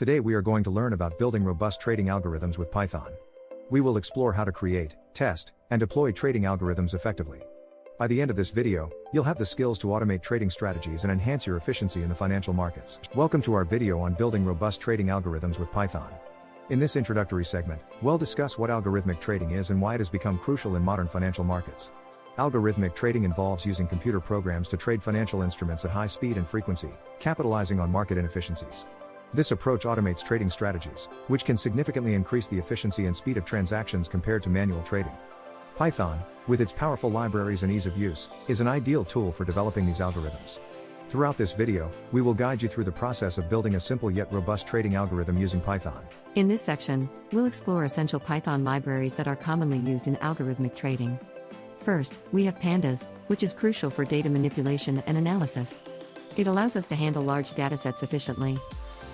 Today we are going to learn about building robust trading algorithms with Python. We will explore how to create, test, and deploy trading algorithms effectively. By the end of this video, you'll have the skills to automate trading strategies and enhance your efficiency in the financial markets. Welcome to our video on building robust trading algorithms with Python. In this introductory segment, we'll discuss what algorithmic trading is and why it has become crucial in modern financial markets. Algorithmic trading involves using computer programs to trade financial instruments at high speed and frequency, capitalizing on market inefficiencies. This approach automates trading strategies, which can significantly increase the efficiency and speed of transactions compared to manual trading. Python, with its powerful libraries and ease of use, is an ideal tool for developing these algorithms. Throughout this video, we will guide you through the process of building a simple yet robust trading algorithm using Python. In this section, we'll explore essential Python libraries that are commonly used in algorithmic trading. First, we have Pandas, which is crucial for data manipulation and analysis. It allows us to handle large datasets efficiently.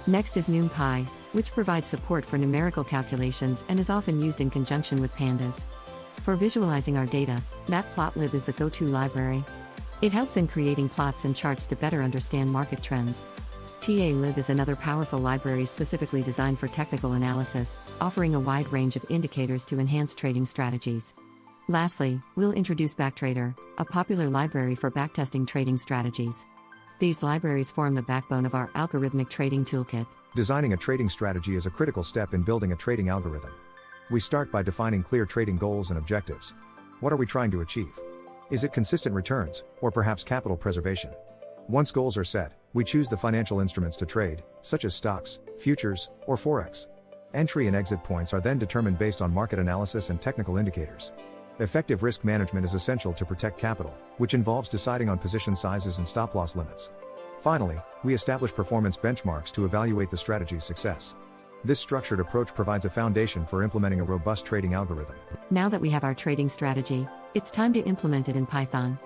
Next is NumPy, which provides support for numerical calculations and is often used in conjunction with Pandas. For visualizing our data, Matplotlib is the go-to library. It helps in creating plots and charts to better understand market trends. TA-Lib is another powerful library specifically designed for technical analysis, offering a wide range of indicators to enhance trading strategies. Lastly, we'll introduce Backtrader, a popular library for backtesting trading strategies. These libraries form the backbone of our algorithmic trading toolkit. Designing a trading strategy is a critical step in building a trading algorithm. We start by defining clear trading goals and objectives. What are we trying to achieve? Is it consistent returns, or perhaps capital preservation? Once goals are set, we choose the financial instruments to trade, such as stocks, futures, or forex. Entry and exit points are then determined based on market analysis and technical indicators. Effective risk management is essential to protect capital, which involves deciding on position sizes and stop-loss limits. Finally, we establish performance benchmarks to evaluate the strategy's success. This structured approach provides a foundation for implementing a robust trading algorithm. Now that we have our trading strategy, it's time to implement it in Python.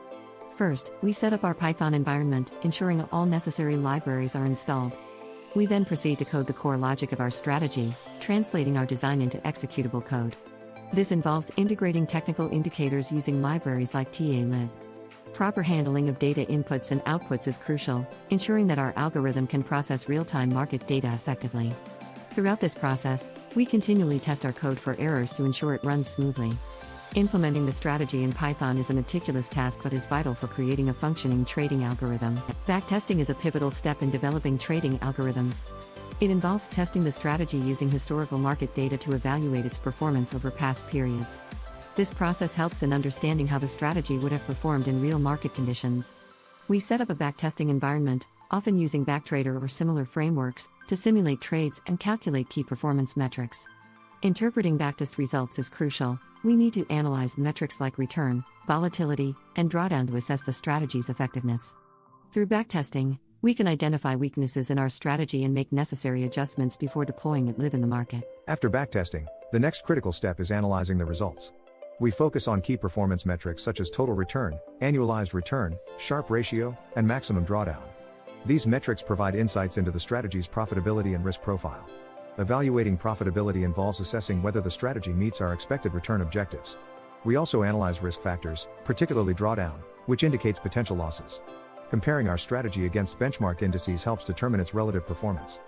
First, we set up our Python environment, ensuring all necessary libraries are installed. We then proceed to code the core logic of our strategy, translating our design into executable code. This involves integrating technical indicators using libraries like TA-Lib. Proper handling of data inputs and outputs is crucial, ensuring that our algorithm can process real-time market data effectively. Throughout this process, we continually test our code for errors to ensure it runs smoothly. Implementing the strategy in Python is a meticulous task but is vital for creating a functioning trading algorithm. Backtesting is a pivotal step in developing trading algorithms. It involves testing the strategy using historical market data to evaluate its performance over past periods. This process helps in understanding how the strategy would have performed in real market conditions. We set up a backtesting environment, often using Backtrader or similar frameworks, to simulate trades and calculate key performance metrics. Interpreting backtest results is crucial. We need to analyze metrics like return, volatility, and drawdown to assess the strategy's effectiveness. Through backtesting, we can identify weaknesses in our strategy and make necessary adjustments before deploying it live in the market. After backtesting, the next critical step is analyzing the results. We focus on key performance metrics such as total return, annualized return, Sharpe ratio, and maximum drawdown. These metrics provide insights into the strategy's profitability and risk profile. Evaluating profitability involves assessing whether the strategy meets our expected return objectives. We also analyze risk factors, particularly drawdown, which indicates potential losses. Comparing our strategy against benchmark indices helps determine its relative performance.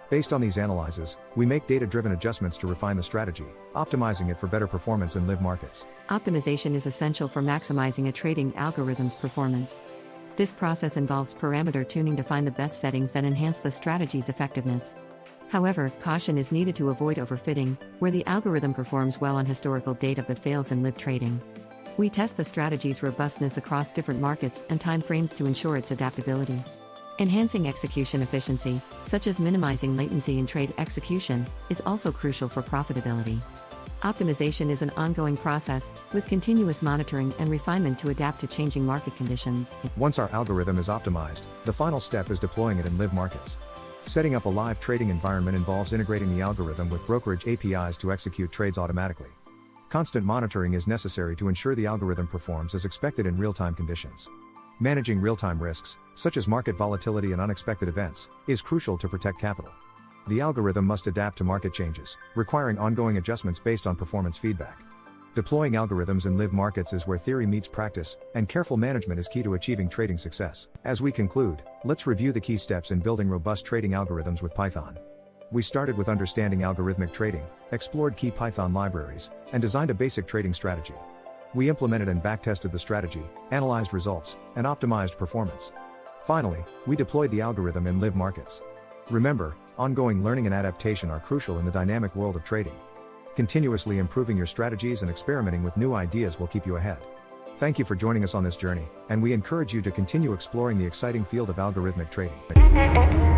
Based on these analyses, we make data-driven adjustments to refine the strategy, optimizing it for better performance in live markets. Optimization is essential for maximizing a trading algorithm's performance. This process involves parameter tuning to find the best settings that enhance the strategy's effectiveness. However, caution is needed to avoid overfitting, where the algorithm performs well on historical data but fails in live trading. We test the strategy's robustness across different markets and time frames to ensure its adaptability. Enhancing execution efficiency, such as minimizing latency in trade execution, is also crucial for profitability. Optimization is an ongoing process, with continuous monitoring and refinement to adapt to changing market conditions. Once our algorithm is optimized, the final step is deploying it in live markets. Setting up a live trading environment involves integrating the algorithm with brokerage APIs to execute trades automatically. Constant monitoring is necessary to ensure the algorithm performs as expected in real-time conditions. Managing real-time risks, such as market volatility and unexpected events, is crucial to protect capital. The algorithm must adapt to market changes, requiring ongoing adjustments based on performance feedback. Deploying algorithms in live markets is where theory meets practice, and careful management is key to achieving trading success. As we conclude, let's review the key steps in building robust trading algorithms with Python. We started with understanding algorithmic trading, explored key Python libraries, and designed a basic trading strategy. We implemented and backtested the strategy, analyzed results, and optimized performance. Finally, we deployed the algorithm in live markets. Remember, ongoing learning and adaptation are crucial in the dynamic world of trading. Continuously improving your strategies and experimenting with new ideas will keep you ahead. Thank you for joining us on this journey, and we encourage you to continue exploring the exciting field of algorithmic trading.